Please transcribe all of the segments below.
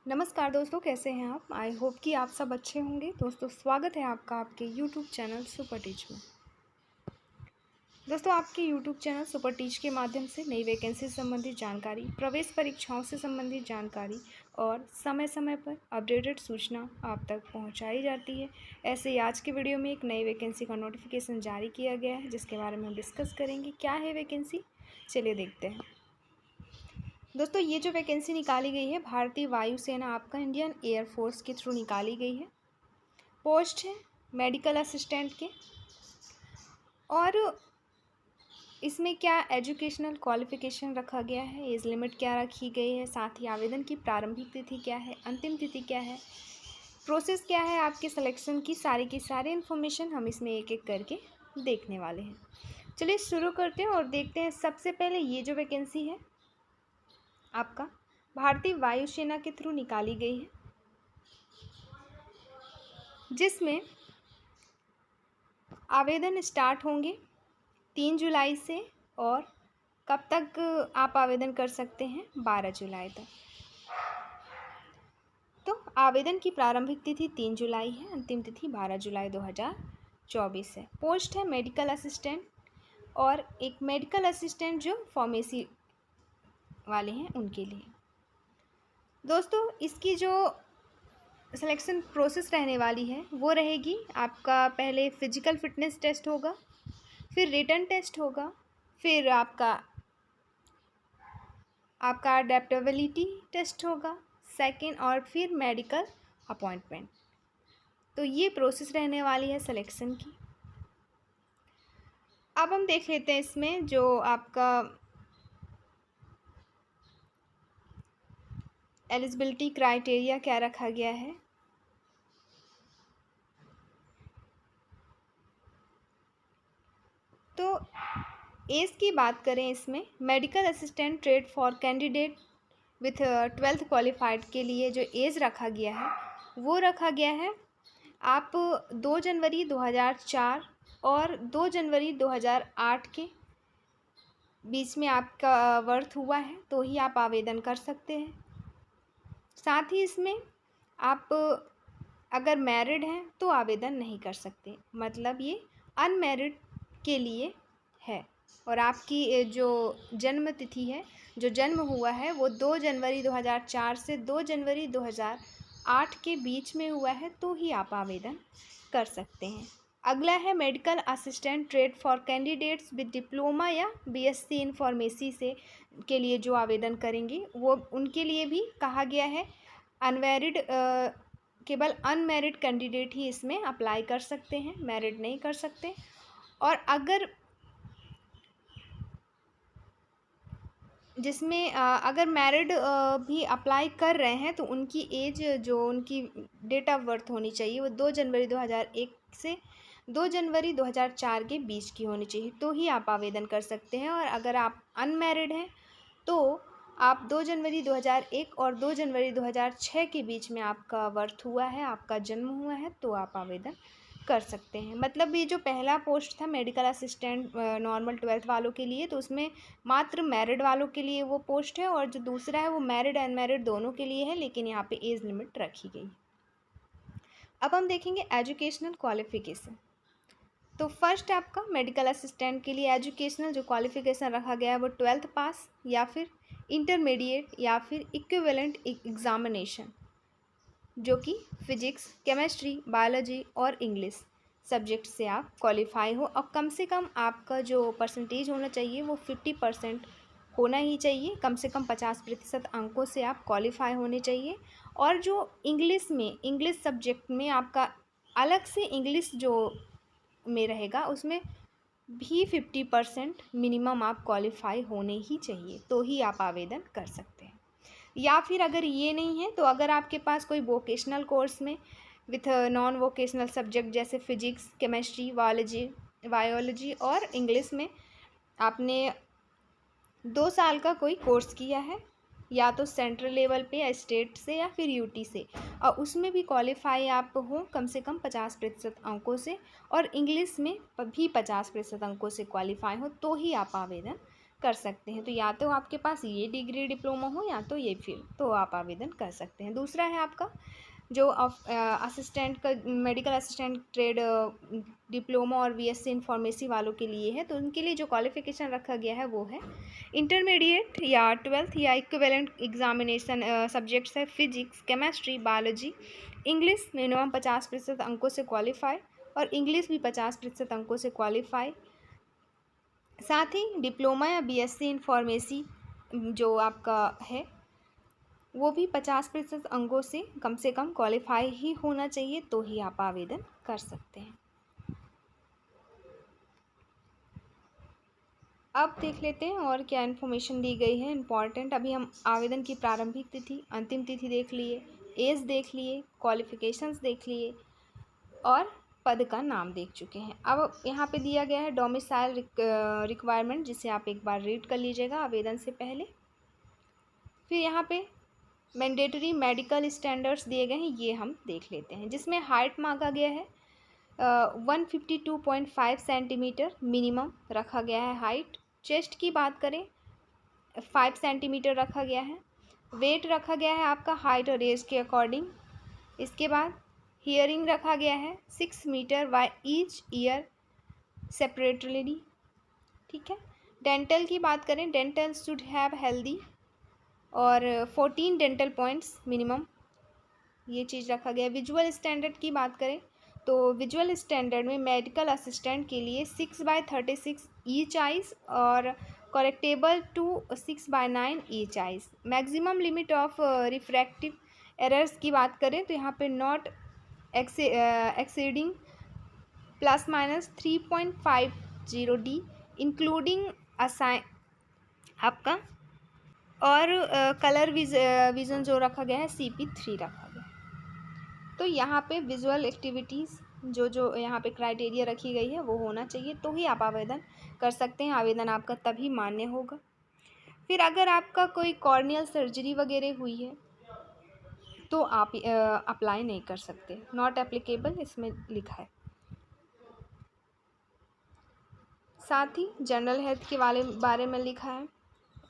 नमस्कार दोस्तों, कैसे हैं आप। आई होप कि आप सब अच्छे होंगे। दोस्तों, स्वागत है आपका आपके यूट्यूब चैनल सुपर टीच में। दोस्तों, आपके यूट्यूब चैनल सुपर टीच के माध्यम से नई वैकेंसी से संबंधित जानकारी, प्रवेश परीक्षाओं से संबंधित जानकारी और समय समय पर अपडेटेड सूचना आप तक पहुंचाई जाती है। ऐसे ही आज के वीडियो में एक नई वैकेंसी का नोटिफिकेशन जारी किया गया है, जिसके बारे में हम डिस्कस करेंगे। क्या है वैकेंसी, चलिए देखते हैं। दोस्तों, ये जो वैकेंसी निकाली गई है भारतीय वायुसेना, आपका इंडियन एयरफोर्स के थ्रू निकाली गई है। पोस्ट है मेडिकल असिस्टेंट के, और इसमें क्या एजुकेशनल क्वालिफिकेशन रखा गया है, एज लिमिट क्या रखी गई है, साथ ही आवेदन की प्रारंभिक तिथि क्या है, अंतिम तिथि क्या है, प्रोसेस क्या है आपके सिलेक्शन की सारी इन्फॉर्मेशन हम इसमें एक एक करके देखने वाले हैं। चलिए शुरू करते हैं और देखते हैं। सबसे पहले ये जो वैकेंसी है आपका भारतीय वायुसेना के थ्रू निकाली गई है, जिसमें आवेदन स्टार्ट होंगे 3 जुलाई से, और कब तक आप आवेदन कर सकते हैं, 12 जुलाई तक। तो आवेदन की प्रारंभिक तिथि 3 जुलाई है, अंतिम तिथि 12 जुलाई 2024 है। पोस्ट है मेडिकल असिस्टेंट, और एक मेडिकल असिस्टेंट जो फार्मेसी वाले हैं उनके लिए। दोस्तों, इसकी जो सिलेक्शन प्रोसेस रहने वाली है वो रहेगी, आपका पहले फिजिकल फिटनेस टेस्ट होगा, फिर रिटन टेस्ट होगा, फिर आपका अडेप्टेबिलिटी टेस्ट होगा सेकंड, और फिर मेडिकल अपॉइंटमेंट। तो ये प्रोसेस रहने वाली है सिलेक्शन की। अब हम देख लेते हैं इसमें जो आपका एलिजिबिलिटी क्राइटेरिया क्या रखा गया है। तो एज की बात करें, इसमें medical assistant trade for candidate with 12th qualified के लिए जो एज रखा गया है वो रखा गया है, आप 2 जनवरी 2004 और 2 जनवरी 2008 के बीच में आपका बर्थ हुआ है तो ही आप आवेदन कर सकते हैं। साथ ही इसमें आप अगर मैरिड हैं तो आवेदन नहीं कर सकते, मतलब ये अनमैरिड के लिए है। और आपकी जो जन्म तिथि है, जो जन्म हुआ है वो 2 जनवरी 2004 से 2 जनवरी 2008 के बीच में हुआ है तो ही आप आवेदन कर सकते हैं। अगला है medical assistant trade for candidates with diploma या बीएससी इन फार्मेसी से के लिए जो आवेदन करेंगे वो उनके लिए भी कहा गया है अनमैरिड, केवल अनमैरिड कैंडिडेट ही इसमें अप्लाई कर सकते हैं, मैरिड नहीं कर सकते। और अगर जिसमें अगर मैरिड भी अप्लाई कर रहे हैं तो उनकी एज, जो उनकी डेट ऑफ बर्थ होनी चाहिए वो 2 जनवरी 2001 से 2 जनवरी 2004 के बीच की होनी चाहिए तो ही आप आवेदन कर सकते हैं। और अगर आप अनमैरिड हैं तो आप 2 जनवरी 2001 और 2 जनवरी 2006 के बीच में आपका बर्थ हुआ है, आपका जन्म हुआ है, तो आप आवेदन कर सकते हैं। मतलब ये जो पहला पोस्ट था मेडिकल असिस्टेंट नॉर्मल 12th वालों के लिए, तो उसमें मात्र मैरिड वालों के लिए वो पोस्ट है, और जो दूसरा है वो मैरिड अनमैरिड दोनों के लिए है, लेकिन यहाँ पे एज लिमिट रखी गई। अब हम देखेंगे एजुकेशनल क्वालिफिकेशन। तो फर्स्ट आपका मेडिकल असिस्टेंट के लिए एजुकेशनल जो क्वालिफिकेशन रखा गया है वो 12th पास या फिर इंटरमीडिएट या फिर इक्विवेलेंट एग्जामिनेशन, जो कि फिजिक्स, केमिस्ट्री, बायोलॉजी और इंग्लिश सब्जेक्ट से आप क्वालिफाई हो, और कम से कम आपका जो परसेंटेज होना चाहिए वो 50% होना ही चाहिए। कम से कम 50% अंकों से आप क्वालिफाई होने चाहिए। और जो इंग्लिश सब्जेक्ट में आपका अलग से इंग्लिश जो में रहेगा उसमें भी 50% मिनिमम आप क्वालिफाई होने ही चाहिए तो ही आप आवेदन कर सकते हैं। या फिर अगर ये नहीं है तो अगर आपके पास कोई वोकेशनल कोर्स में विथ नॉन वोकेशनल सब्जेक्ट जैसे फिजिक्स, केमिस्ट्री, बायोलॉजी और इंग्लिश में आपने 2 साल का कोई कोर्स किया है, या तो सेंट्रल लेवल पे या स्टेट से या फिर यूटी से, और उसमें भी क्वालिफाई आप हो कम से कम 50% अंकों से, और इंग्लिश में भी 50% अंकों से क्वालिफाई हो तो ही आप आवेदन कर सकते हैं। तो या तो आपके पास ये डिग्री डिप्लोमा हो या तो ये फील्ड, तो आप आवेदन कर सकते हैं। दूसरा है आपका जो असिस्टेंट का मेडिकल असिस्टेंट ट्रेड डिप्लोमा और बीएससी इन फार्मेसी वालों के लिए है। तो उनके लिए जो क्वालिफ़िकेशन रखा गया है वो है इंटरमीडिएट या 12th या इक्विवेलेंट एग्जामिनेशन सब्जेक्ट्स है physics, chemistry, biology, English minimum 50% अंकों से क्वालिफाई और इंग्लिश भी 50% अंकों से क्वालिफाई। साथ ही डिप्लोमा या बीएससी इन फार्मेसी जो आपका है वो भी 50% अंकों से कम क्वालिफाई ही होना चाहिए, तो ही आप आवेदन कर सकते हैं। अब देख लेते हैं और क्या इन्फॉर्मेशन दी गई है इम्पॉर्टेंट। अभी हम आवेदन की प्रारंभिक तिथि, अंतिम तिथि देख लिए, एज देख लिए, क्वालिफिकेशंस देख लिए और पद का नाम देख चुके हैं। अब यहाँ पे दिया गया है डोमिसाइल रिक्वायरमेंट, जिसे आप एक बार रीड कर लीजिएगा आवेदन से पहले। फिर यहाँ पे मैंडेटरी मेडिकल स्टैंडर्ड्स दिए गए हैं, ये हम देख लेते हैं, जिसमें हाइट मांगा गया है 152.5 सेंटीमीटर मिनिमम रखा गया है हाइट। चेस्ट की बात करें 5 सेंटीमीटर रखा गया है। वेट रखा गया है आपका हाइट और एज के अकॉर्डिंग। इसके बाद हियरिंग रखा गया है 6 metre by each year separately, ठीक है। डेंटल की बात करें, डेंटल शुड हैव हेल्दी और 14 डेंटल पॉइंट्स मिनिमम, ये चीज़ रखा गया है। विजुअल स्टैंडर्ड की बात करें तो विजुअल स्टैंडर्ड में मेडिकल असिस्टेंट के लिए 6/36 ईच आइज और correctable to 6/9 each eyes. Maximum limit of refractive errors की बात करें तो यहाँ पे नॉट एक्सीडिंग ±3.50 इंक्लूडिंग असाइन आपका, और कलर विज़न जो रखा गया है CP3 रखा गया। तो यहाँ पे विजुअल एक्टिविटीज़ जो यहाँ पे क्राइटेरिया रखी गई है वो होना चाहिए, तो ही आप आवेदन कर सकते हैं। आवेदन आपका तभी मान्य होगा। फिर अगर आपका कोई कॉर्नियल सर्जरी वगैरह हुई है तो आप अप्लाई नहीं कर सकते, नॉट एप्लीकेबल इसमें लिखा है। साथ ही जनरल हेल्थ के बारे में लिखा है।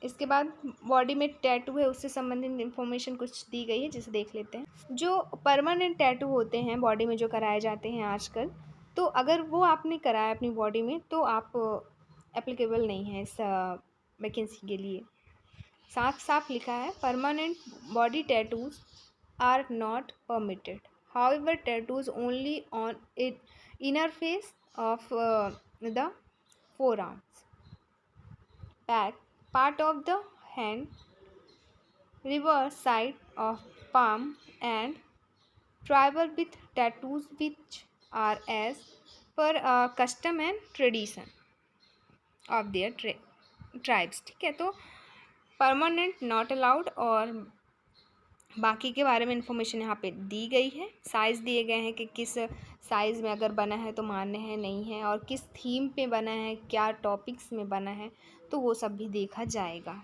इसके बाद बॉडी में टैटू है उससे संबंधित इन्फॉर्मेशन कुछ दी गई है, जिसे देख लेते हैं। जो परमानेंट टैटू होते हैं बॉडी में जो कराए जाते हैं आजकल, तो अगर वो आपने कराया अपनी बॉडी में तो आप एप्लीकेबल नहीं है इस वैकेंसी के लिए। साफ साफ लिखा है permanent body tattoos are not permitted, however tattoos only on it inner face of the forearms, back part of the hand, reverse side of palm and tribal with tattoos which are as per custom and tradition of their tribes, ठीक है। तो permanent not allowed और बाकी के बारे में information यहाँ पे दी गई है। साइज़ दिए गए हैं कि किस साइज़ में अगर बना है तो मान्य है नहीं है, और किस थीम पे बना है, क्या टॉपिक्स में बना है, तो वो सब भी देखा जाएगा।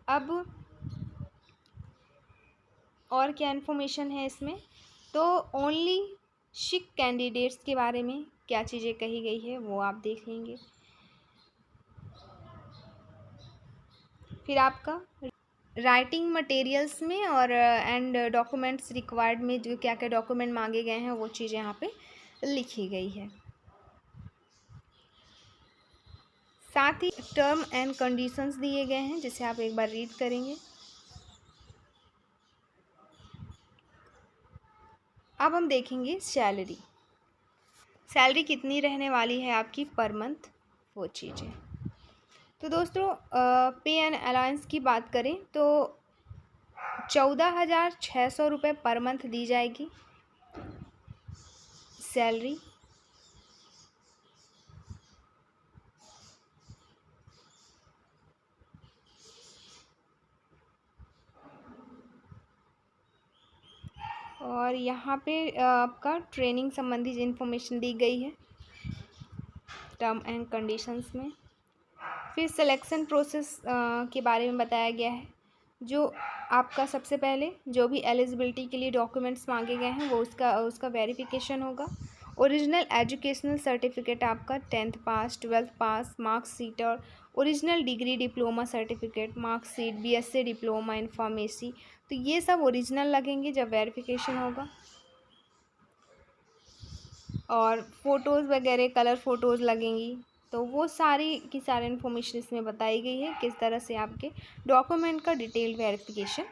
अब और क्या इन्फॉर्मेशन है इसमें, तो ओनली शिक कैंडिडेट्स के बारे में क्या चीज़ें कही गई है वो आप देख लेंगे। फिर आपका राइटिंग मटेरियल्स में और एंड डॉक्यूमेंट्स रिक्वायर्ड में जो क्या क्या डॉक्यूमेंट मांगे गए हैं वो चीज़ें यहाँ पे लिखी गई है। साथ ही टर्म एंड कंडीशंस दिए गए हैं, जिसे आप एक बार रीड करेंगे। अब हम देखेंगे सैलरी कितनी रहने वाली है आपकी पर मंथ, वो चीज़ें। तो दोस्तों पे एंड अलाउंस की बात करें तो 14,600 रुपये पर मंथ दी जाएगी सैलरी। और यहाँ पे आपका ट्रेनिंग संबंधी इन्फॉर्मेशन दी गई है टर्म एंड कंडीशंस में। फिर सिलेक्शन प्रोसेस के बारे में बताया गया है। जो आपका सबसे पहले जो भी एलिजिबिलिटी के लिए डॉक्यूमेंट्स मांगे गए हैं वो उसका वेरिफिकेशन होगा। ओरिजिनल एजुकेशनल सर्टिफिकेट आपका 10th पास, 12th पास, मार्कशीट और original degree, diploma certificate, marksheet, BSc diploma in pharmacy, तो ये सब ओरिजिनल लगेंगे जब वेरिफिकेशन होगा। और फ़ोटोज़ वगैरह कलर फ़ोटोज़ लगेंगी, तो वो सारी की सारी इन्फॉर्मेशन इसमें बताई गई है किस तरह से आपके डॉक्यूमेंट का डिटेल वेरिफिकेशन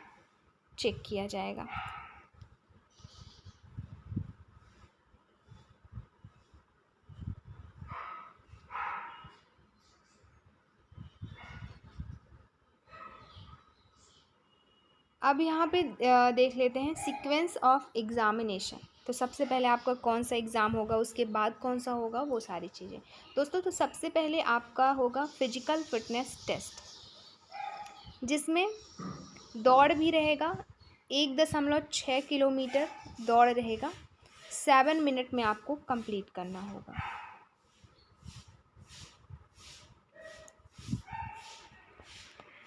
चेक किया जाएगा। अब यहाँ पे देख लेते हैं सीक्वेंस ऑफ एग्ज़ामिनेशन। तो सबसे पहले आपका कौन सा एग्ज़ाम होगा, उसके बाद कौन सा होगा, वो सारी चीज़ें दोस्तों। तो सबसे पहले आपका होगा फिजिकल फिटनेस टेस्ट, जिसमें दौड़ भी रहेगा, 1.6 किलोमीटर दौड़ रहेगा, 7 मिनट में आपको कंप्लीट करना होगा।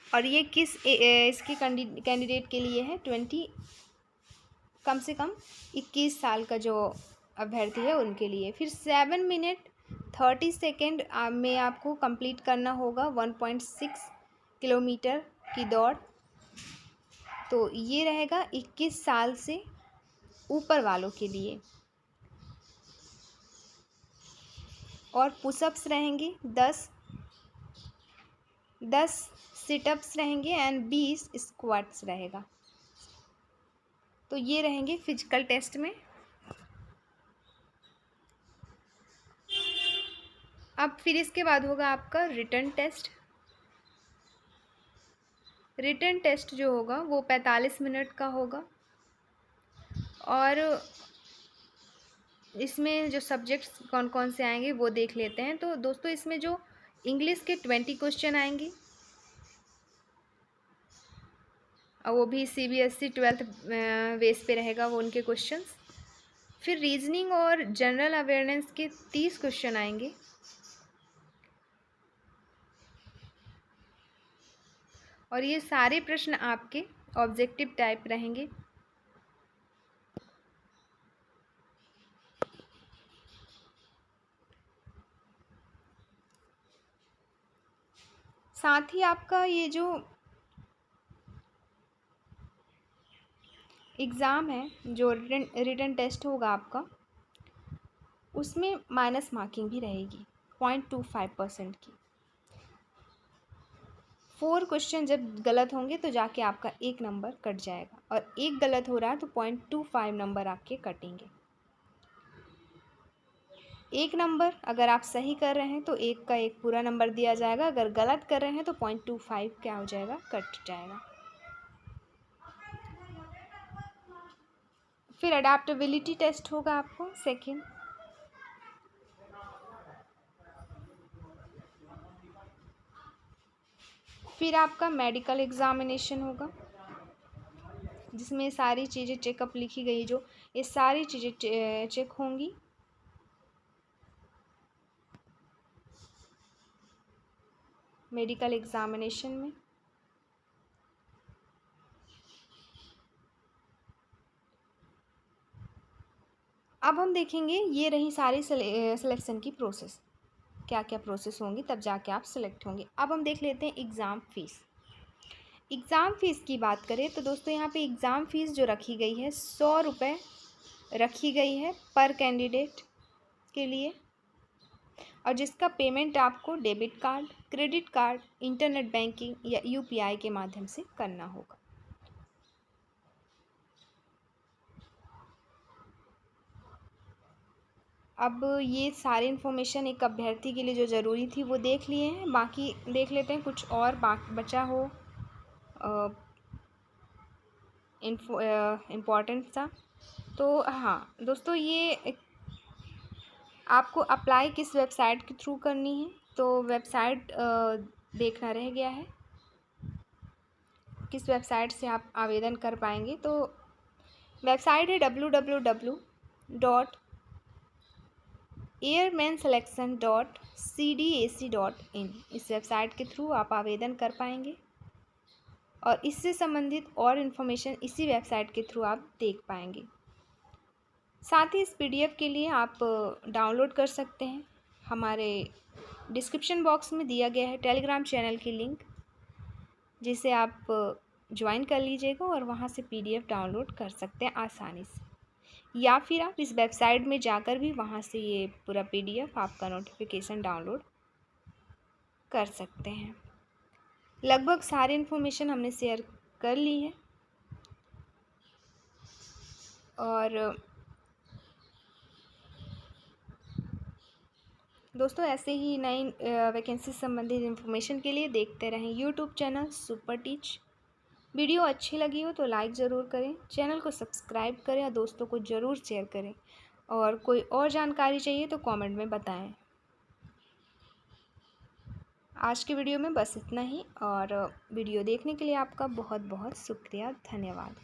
और ये किस इसके कैंडिडेट के लिए है, कम से कम 21 साल का जो अभ्यर्थी है उनके लिए। फिर 7 मिनट 30 सेकेंड में आपको कंप्लीट करना होगा 1.6 किलोमीटर की दौड़। तो ये रहेगा 21 साल से ऊपर वालों के लिए। और पुशअप्स रहेंगे 10 सिटअप्स रहेंगे एंड 20 स्क्वाट्स रहेगा। तो ये रहेंगे फिजिकल टेस्ट में। अब फिर इसके बाद होगा आपका रिटन टेस्ट। रिटन टेस्ट जो होगा वो 45 मिनट का होगा। और इसमें जो सब्जेक्ट्स कौन कौन से आएंगे वो देख लेते हैं। तो दोस्तों इसमें जो इंग्लिश के 20 क्वेश्चन आएंगे, और वो भी CBSE 12th बेस पे रहेगा वो उनके क्वेश्चंस। फिर रीजनिंग और जनरल अवेयरनेस के 30 क्वेश्चन आएंगे। और ये सारे प्रश्न आपके ऑब्जेक्टिव टाइप रहेंगे। साथ ही आपका ये जो एग्ज़ाम है, जो रिटन टेस्ट होगा आपका, उसमें माइनस मार्किंग भी रहेगी 0.25% की। 4 क्वेश्चन जब गलत होंगे तो जाके आपका 1 नंबर कट जाएगा, और 1 गलत हो रहा है तो 0.25 नंबर आपके कटेंगे। 1 नंबर अगर आप सही कर रहे हैं तो 1 का 1 पूरा नंबर दिया जाएगा, अगर गलत कर रहे हैं तो 0.25 क्या हो जाएगा, कट जाएगा। फिर अडेप्टेबिलिटी टेस्ट होगा आपको सेकेंड। फिर आपका मेडिकल एग्ज़ामिनेशन होगा, जिसमें सारी चीज़ें चेकअप लिखी गई, जो ये सारी चीज़ें चेक होंगी। मेडिकल एग्ज़ामिनेशन में अब हम देखेंगे, ये रही सारी सिलेक्शन की प्रोसेस, क्या क्या प्रोसेस होंगी तब जाके आप सिलेक्ट होंगे। अब हम देख लेते हैं एग्ज़ाम फ़ीस। एग्ज़ाम फ़ीस की बात करें तो दोस्तों यहाँ पे एग्ज़ाम फ़ीस जो रखी गई है 100 रुपये रखी गई है पर कैंडिडेट के लिए, और जिसका पेमेंट आपको debit card, credit card, internet banking या UPI के माध्यम से करना होगा। अब ये सारी इन्फॉर्मेशन एक अभ्यर्थी के लिए जो ज़रूरी थी वो देख लिए हैं। बाकी देख लेते हैं कुछ और बचा हो इम्पॉर्टेंट सा। तो हाँ दोस्तों, ये आपको अप्लाई किस वेबसाइट के थ्रू करनी है, तो वेबसाइट देखना रह गया है, किस वेबसाइट से आप आवेदन कर पाएंगे। तो वेबसाइट है www.airmanselection.cdac.in। इस वेबसाइट के थ्रू आप आवेदन कर पाएंगे, और इससे संबंधित और इन्फॉर्मेशन इसी वेबसाइट के थ्रू आप देख पाएंगे। साथ ही इस पीडीएफ के लिए आप डाउनलोड कर सकते हैं। हमारे डिस्क्रिप्शन बॉक्स में दिया गया है टेलीग्राम चैनल की लिंक, जिसे आप ज्वाइन कर लीजिएगा और वहाँ से पीडीएफ डाउनलोड कर सकते हैं आसानी से, या फिर आप इस वेबसाइट में जाकर भी वहाँ से ये पूरा पीडीएफ आपका नोटिफिकेशन डाउनलोड कर सकते हैं। लगभग सारी इन्फॉर्मेशन हमने शेयर कर ली है, और दोस्तों ऐसे ही नई वैकेंसी संबंधित इन्फॉर्मेशन के लिए देखते रहें YouTube channel super teach. Video अच्छी लगी हो तो लाइक ज़रूर करें, चैनल को सब्सक्राइब करें और दोस्तों को ज़रूर शेयर करें, और कोई और जानकारी चाहिए तो कमेंट में बताएं। आज की वीडियो में बस इतना ही, और वीडियो देखने के लिए आपका बहुत बहुत शुक्रिया, धन्यवाद।